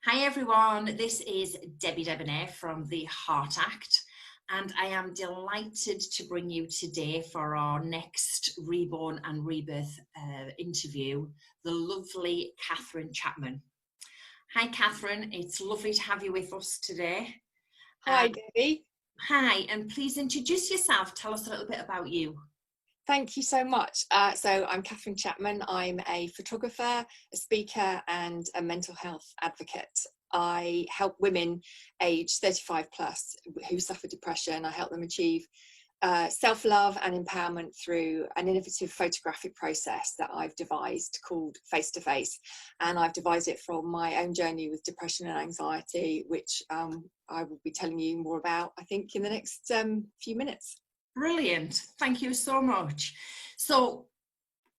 Hi everyone, this is Debbie Debonaire from the HeartAct, and I am delighted to bring you today for our next Reborn and Rebirth interview, the lovely Catherine Chapman. Hi Catherine, it's lovely to have you with us today. Hi Debbie. Hi, and please introduce yourself, tell us a little bit about you. Thank you so much. So I'm Catherine Chapman. I'm a photographer, a speaker and a mental health advocate. I help women aged 35 plus who suffer depression. I help them achieve self-love and empowerment through an innovative photographic process that I've devised called Face to Face. And I've devised it from my own journey with depression and anxiety, which I will be telling you more about, I think, in the next few minutes. Brilliant. Thank you so much. So,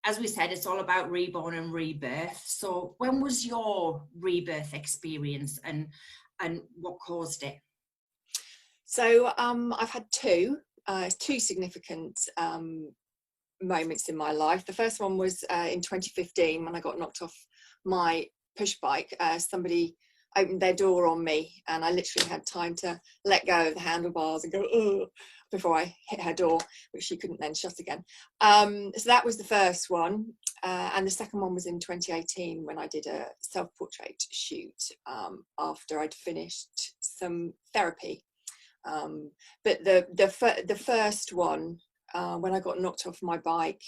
as we said, it's all about reborn and rebirth. So when was your rebirth experience and what caused it? So I've had two significant moments in my life. The first one was in 2015 when I got knocked off my push bike. Somebody opened their door on me and I literally had time to let go of the handlebars and go, ugh, before I hit her door, which she couldn't then shut again. So that was the first one. And the second one was in 2018 when I did a self-portrait shoot after I'd finished some therapy. But the first one, when I got knocked off my bike,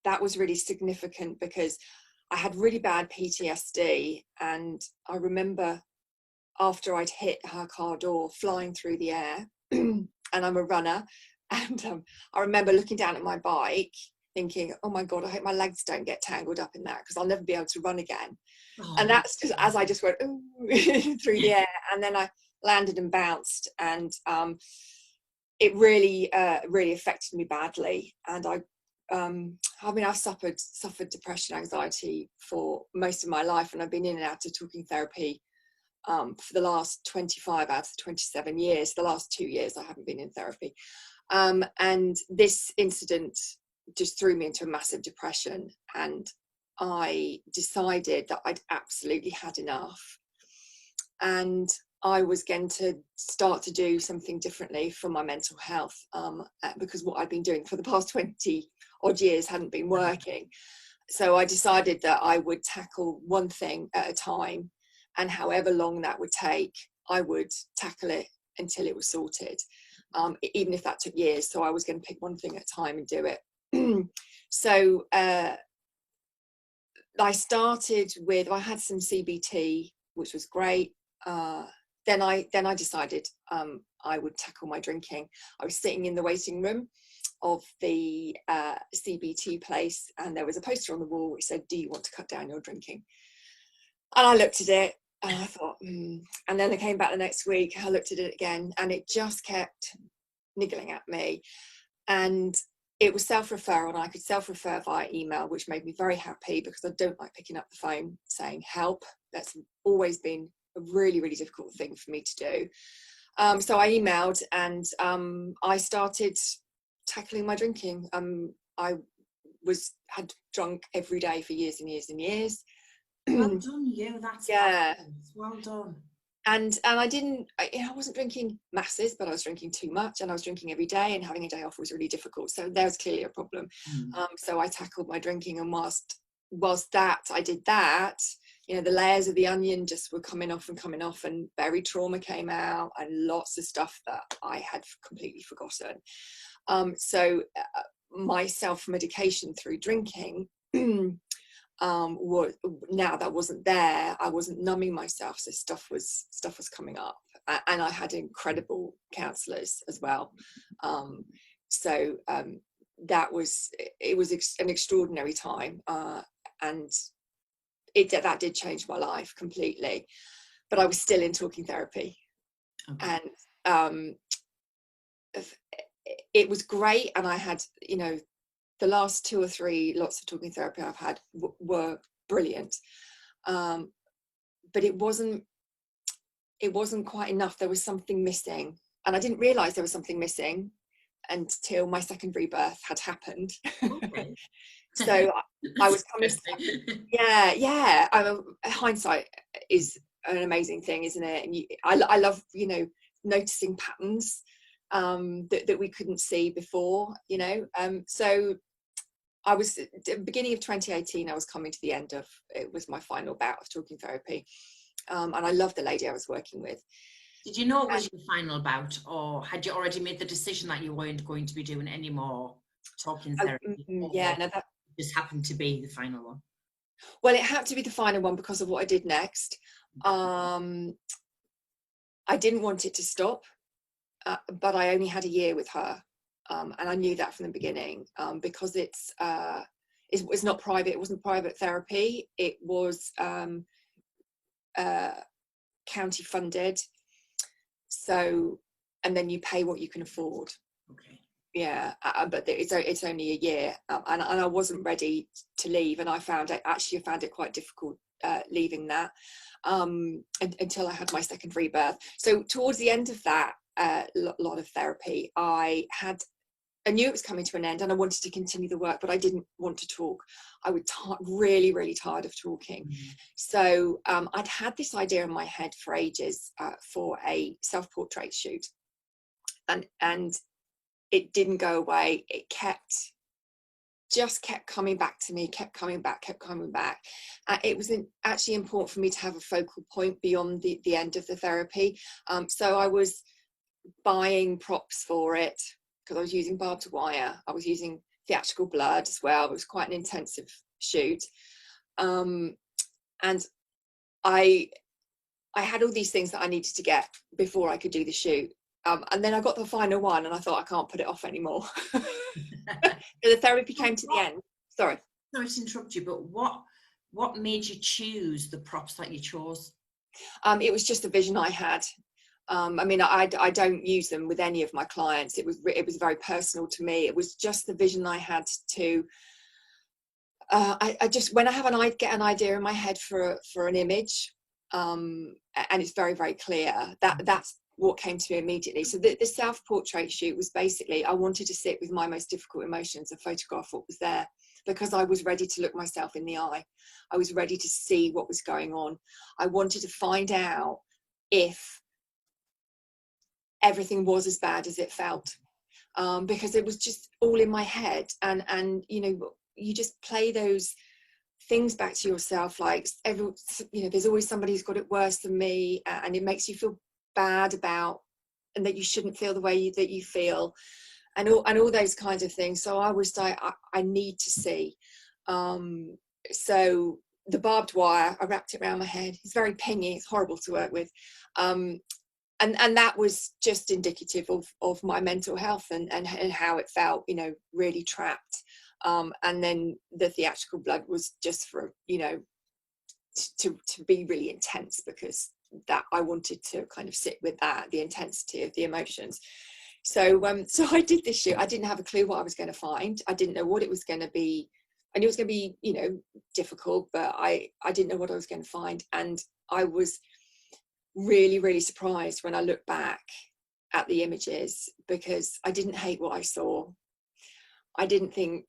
that was really significant because I had really bad PTSD, and I remember after I'd hit her car door flying through the air, and I'm a runner, and I remember looking down at my bike thinking, oh my God, I hope my legs don't get tangled up in that because I'll never be able to run again. Oh, and that's just as I just went through the air, and then I landed and bounced, and it really affected me badly. And I've suffered depression, anxiety for most of my life, and I've been in and out of talking therapy for the last 25 out of 27 years. The last 2 years I haven't been in therapy, and this incident just threw me into a massive depression, and I decided that I'd absolutely had enough, and I was going to start to do something differently for my mental health, because what I'd been doing for the past 20 odd years hadn't been working. So I decided that I would tackle one thing at a time, and however long that would take, I would tackle it until it was sorted, even if that took years. So I was going to pick one thing at a time and do it. So I started with, I had some CBT, which was great. Then I decided I would tackle my drinking. I was sitting in the waiting room of the CBT place, and there was a poster on the wall which said, "Do you want to cut down your drinking?" And I looked at it and I thought, and then I came back the next week, I looked at it again, and it just kept niggling at me. And it was self-referral, and I could self-refer via email, which made me very happy because I don't like picking up the phone saying help. That's always been a really, really difficult thing for me to do. So I emailed, and I started tackling my drinking. I had drunk every day for years and years and years. Well done, you. That's fabulous. Well done. And I wasn't drinking masses, but I was drinking too much, and I was drinking every day, and having a day off was really difficult. So there was clearly a problem. So I tackled my drinking, and whilst I did that, the layers of the onion just were coming off, and buried trauma came out, and lots of stuff that I had completely forgotten. So my self-medication through drinking, now that wasn't there. I wasn't numbing myself, so stuff was coming up, and I had incredible counsellors as well. That was an extraordinary time, and that did change my life completely. But I was still in talking therapy. Okay. And it was great, and I had the last 2 or 3 lots of talking therapy I've had were brilliant, but it wasn't quite enough. There was something missing, and I didn't realise there was something missing until my second rebirth had happened. Okay. So I was kind of hindsight is an amazing thing, isn't it? And I love, you know, noticing patterns that we couldn't see before, you know. So I was, at the beginning of 2018, I was coming to the end of, it was my final bout of talking therapy. And I loved the lady I was working with. Did you know it was your final bout, or had you already made the decision that you weren't going to be doing any more talking therapy? Yeah, no, that just happened to be the final one. Well, it had to be the final one because of what I did next. I didn't want it to stop, but I only had a year with her. And I knew that from the beginning, because it's not private. It wasn't private therapy. It was county funded. So, and then you pay what you can afford. Okay. Yeah, but it's only a year, and I wasn't ready to leave, and I found it quite difficult leaving that until I had my second rebirth. So towards the end of that lot of therapy, I knew it was coming to an end, and I wanted to continue the work, but I didn't want to talk. I was really, really tired of talking. So I'd had this idea in my head for ages for a self-portrait shoot, and it didn't go away. It kept coming back to me, kept coming back. It was actually important for me to have a focal point beyond the end of the therapy. So I was buying props for it, because I was using barbed wire. I was using theatrical blood as well. It was quite an intensive shoot. And I had all these things that I needed to get before I could do the shoot. And then I got the final one, and I thought, I can't put it off anymore. So the therapy came to the end. Sorry to interrupt you, but what made you choose the props that you chose? It was just a vision I had. I mean, I don't use them with any of my clients. It was very personal to me. It was just the vision I had to. I just, when I get an idea in my head for an image, and it's very, very clear, that's what came to me immediately. So the self-portrait shoot was basically, I wanted to sit with my most difficult emotions and photograph what was there, because I was ready to look myself in the eye. I was ready to see what was going on. I wanted to find out if everything was as bad as it felt, because it was just all in my head. And you know, you just play those things back to yourself, like, there's always somebody who's got it worse than me, and it makes you feel bad about, and that you shouldn't feel the way that you feel, and all those kinds of things. So I was like, I need to see. So the barbed wire, I wrapped it around my head. It's very pingy. It's horrible to work with. And that was just indicative of my mental health and how it felt, you know, really trapped. And then the theatrical blood was just for, you know, to be really intense, because that I wanted to kind of sit with that, the intensity of the emotions. So I did this shoot. I didn't have a clue what I was going to find. I didn't know what it was going to be. I knew it was going to be, you know, difficult, but I didn't know what I was going to find. And I was really, really surprised when I look back at the images, because I didn't hate what I saw. I didn't go,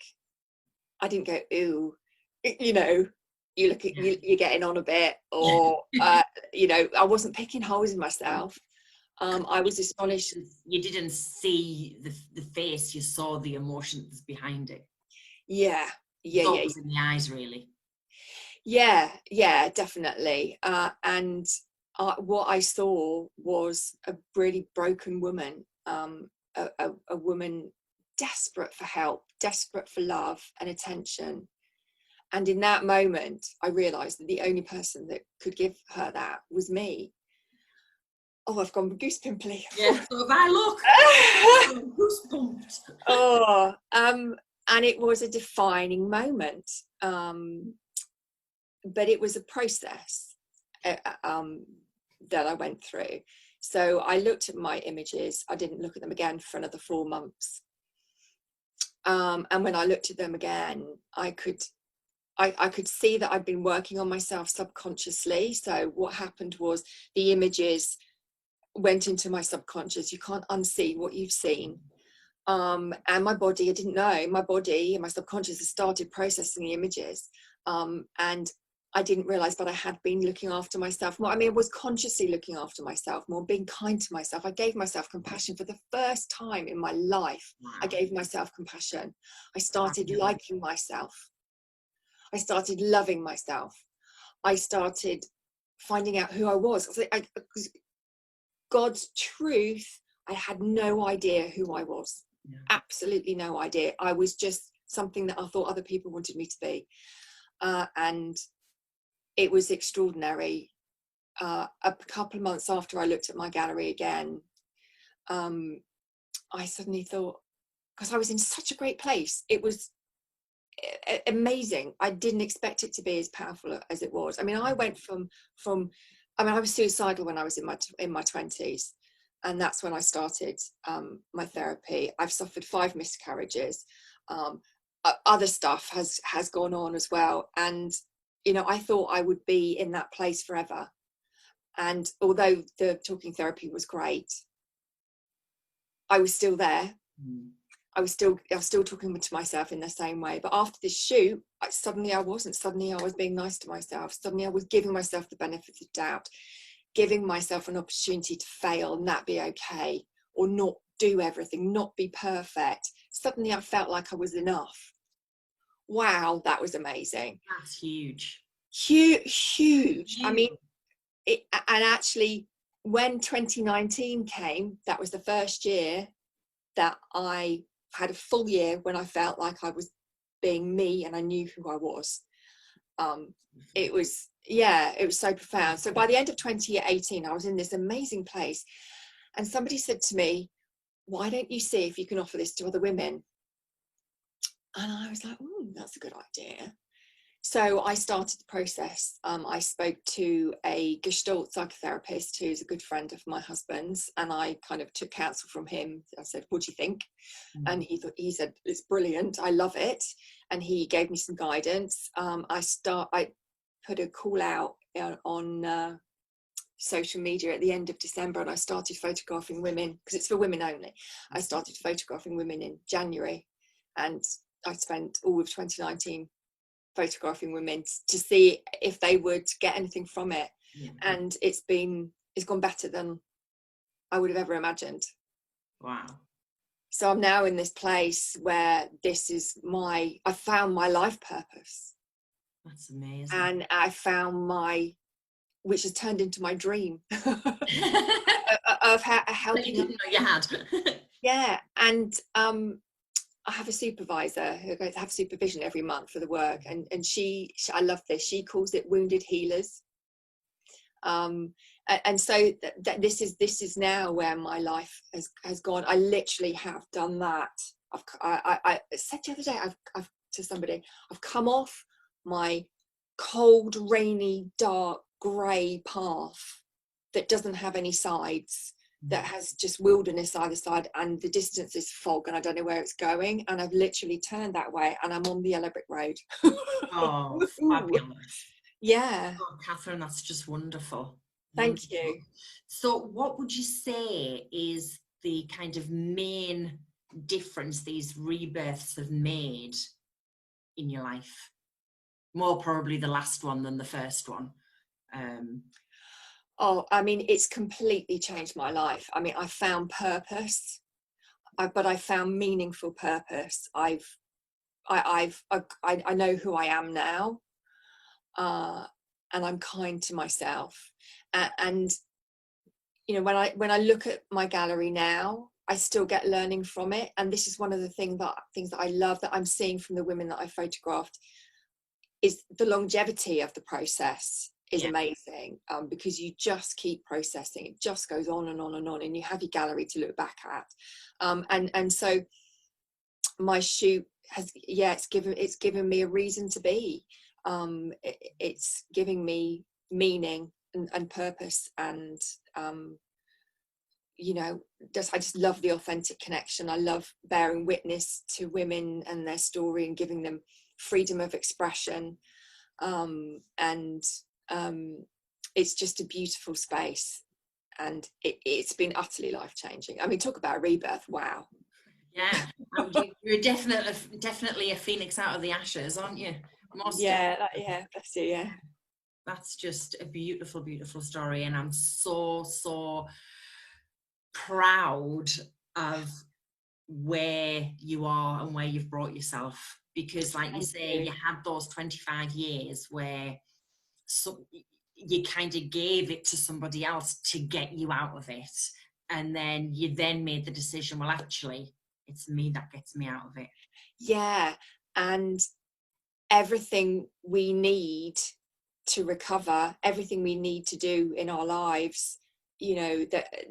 ooh, you know, you look at, you're getting on a bit, or you know, I wasn't picking holes in myself. I was astonished. You didn't see the face, you saw the emotions behind it. Yeah. It was in the eyes, really. Yeah, definitely. And what I saw was a really broken woman, a woman desperate for help, desperate for love and attention. And in that moment, I realised that the only person that could give her that was me. Oh, I've gone goosepimply. Yeah, so if I look, goosebumps. Oh, and it was a defining moment. But it was a process that I went through. So I looked at my images. I didn't look at them again for another 4 months. And when I looked at them again, I could see that I'd been working on myself subconsciously. So what happened was the images went into my subconscious. You can't unsee what you've seen. And my body, I didn't know, my body and my subconscious has started processing the images. And I didn't realize, but I had been looking after myself more. I mean, I was consciously looking after myself more, being kind to myself. I gave myself compassion for the first time in my life. Wow. I gave myself compassion. I started liking myself. I started loving myself. I started finding out who I was. God's truth, I had no idea who I was. Yeah. Absolutely no idea. I was just something that I thought other people wanted me to be. And it was extraordinary. A couple of months after I looked at my gallery again, I suddenly thought, because I was in such a great place, it was amazing. I didn't expect it to be as powerful as it was. I mean, I went from I was suicidal when I was in my 20s, and that's when I started my therapy. I've suffered 5 miscarriages. Other stuff has gone on as well, and you know, I thought I would be in that place forever. And although the talking therapy was great, I was still there. I was still talking to myself in the same way. But after this shoot, suddenly I wasn't. Suddenly I was being nice to myself. Suddenly I was giving myself the benefit of doubt, giving myself an opportunity to fail and that be okay, or not do everything, not be perfect. Suddenly I felt like I was enough. Wow, that was amazing. That's huge. Huge. I mean, and actually, when 2019 came, that was the first year that I had a full year when I felt like I was being me and I knew who I was. It was so profound. So by the end of 2018, I was in this amazing place, and somebody said to me, why don't you see if you can offer this to other women? And I was like, that's a good idea. So I started the process. I spoke to a Gestalt psychotherapist who's a good friend of my husband's, and I kind of took counsel from him. I said, what do you think? And he said, it's brilliant, I love it. And he gave me some guidance. I put a call out on social media at the end of December, and I started photographing women, because it's for women only. I started photographing women in January, and I spent all of 2019 photographing women to see if they would get anything from it. And it's gone better than I would have ever imagined. Wow. So I'm now in this place where I found my life purpose. That's amazing. And I found which has turned into my dream of helping. You didn't know you had. Yeah. And I have a supervisor who have supervision every month for the work, and she I love this. She calls it wounded healers. And so this is now where my life has gone. I literally have done that. I said the other day, I've to somebody, I've come off my cold, rainy, dark, grey path that doesn't have any sides, that has just wilderness either side, and the distance is fog and I don't know where it's going, and I've literally turned that way and I'm on the yellow brick road. Oh, fabulous. Yeah. Oh, Catherine, that's just wonderful. Thank you. So what would you say is the kind of main difference these rebirths have made in your life? More probably the last one than the first one. I mean, it's completely changed my life. I mean, I found purpose, but I found meaningful purpose. I know who I am now, and I'm kind to myself. And you know, when I look at my gallery now, I still get learning from it. And this is one of the things that I love that I'm seeing from the women that I photographed, is the longevity of the process is amazing, because you just keep processing. It just goes on and on and on, and you have your gallery to look back at. And so my shoot has, it's given me a reason to be. It's giving me meaning and purpose, and you know, I just love the authentic connection. I love bearing witness to women and their story and giving them freedom of expression, and it's just a beautiful space, and it's been utterly life-changing. I mean, talk about a rebirth. Wow. Yeah, you're definitely a phoenix out of the ashes, aren't you? Yeah, bless you. Yeah. That's just a beautiful, beautiful story. And I'm so, so proud of where you are and where you've brought yourself. Because like you Thank say, you. you had those 25 years where you kind of gave it to somebody else to get you out of it. And then you then made the decision, well, actually, it's me that gets me out of it. Yeah, and everything we need to recover, everything we need to do in our lives, you know,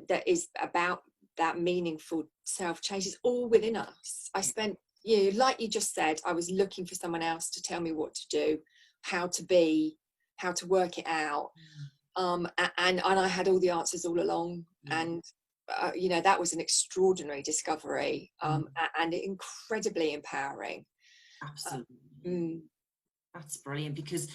that is about that meaningful self-change is all within us. I spent, you know, like you just said, I was looking for someone else to tell me what to do, how to be, how to work it out. And I had all the answers all along. And you know, that was an extraordinary discovery, and incredibly empowering. Absolutely. Mm. That's brilliant, because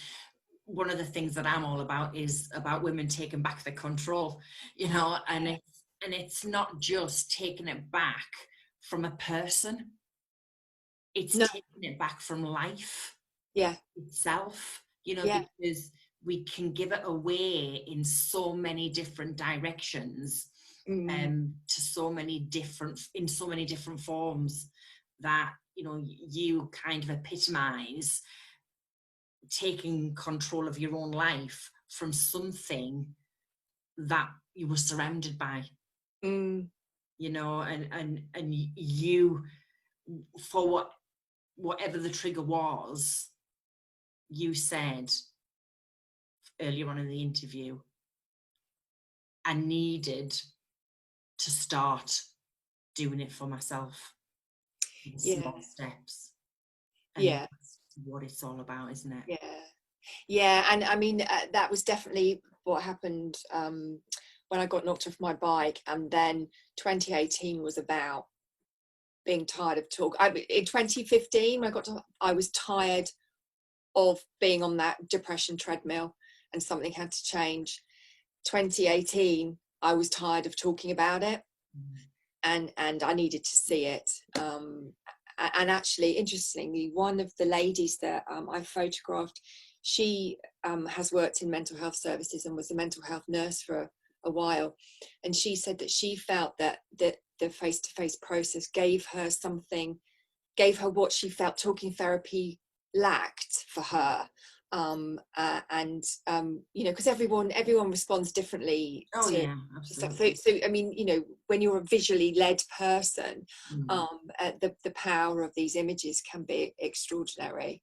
one of the things that I'm all about is about women taking back the control, you know, and it's not just taking it back from a person, it's No. taking it back from life Yeah. itself, you know, Yeah. because we can give it away in so many different directions, to so many different, in so many different forms, that, you know, you kind of epitomize taking control of your own life from something that you were surrounded by, you know, and you, for whatever the trigger was, you said earlier on in the interview, I needed to start doing it for myself in Yeah. small steps. And Yeah. that's what it's all about, isn't it? Yeah. Yeah. And I mean, that was definitely what happened when I got knocked off my bike. And then 2018 was about being tired of talk. In 2015, when I was tired of being on that depression treadmill, and something had to change. 2018, I was tired of talking about it, and I needed to see it. And actually, interestingly, one of the ladies that I photographed, she has worked in mental health services and was a mental health nurse for a while, and she said that she felt that the face-to-face process gave her what she felt talking therapy lacked for her. You know, because everyone responds differently Oh to yeah, stuff. absolutely. So I mean, you know, when you're a visually led person, the power of these images can be extraordinary,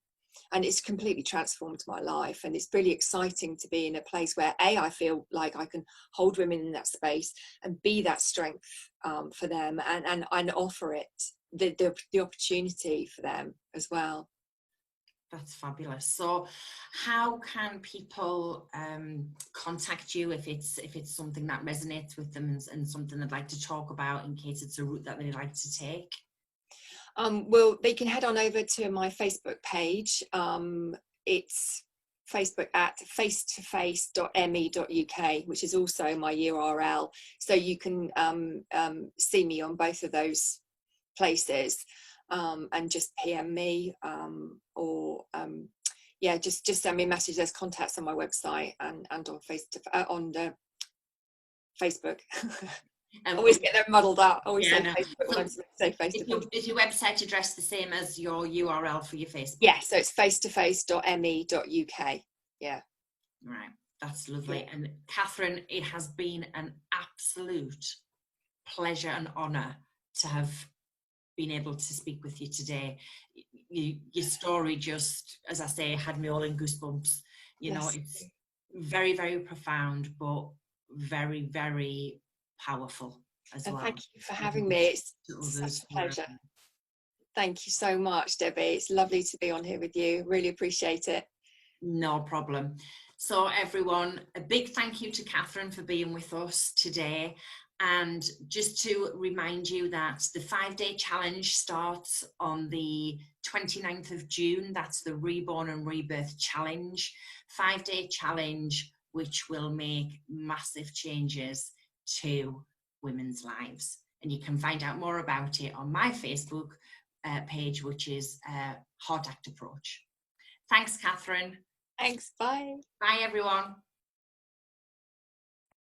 and it's completely transformed my life. And it's really exciting to be in a place where I feel like I can hold women in that space and be that strength for them, and offer it the opportunity for them as well. That's fabulous. So how can people contact you if it's something that resonates with them, and something they'd like to talk about, in case it's a route that they'd like to take? Well, they can head on over to my Facebook page. It's Facebook at facetoface.me.uk, which is also my URL. So you can see me on both of those places, and just PM me, or yeah, just send me a message. There's contacts on my website and on Facebook. I always get them muddled up. I always say Facebook when I say face to face. Is your website address the same as your URL for your Facebook? Yeah, so it's facetoface.me.uk. Yeah. Right, that's lovely. And Catherine, it has been an absolute pleasure and honour to have been able to speak with you today. Your story just, as I say, had me all in goosebumps. You know, it's very, very profound, but very, very powerful as well. Thank you for having me. It's such a pleasure. Thank you so much, Debbie. It's lovely to be on here with you. Really appreciate it. No problem. So everyone, a big thank you to Catherine for being with us today. And just to remind you that the 5-day challenge starts on the 29th of June. That's the Reborn and Rebirth challenge. 5-day challenge, which will make massive changes to women's lives. And you can find out more about it on my Facebook page, which is HeartAct Approach. Thanks, Catherine. Thanks. Bye. Bye, everyone.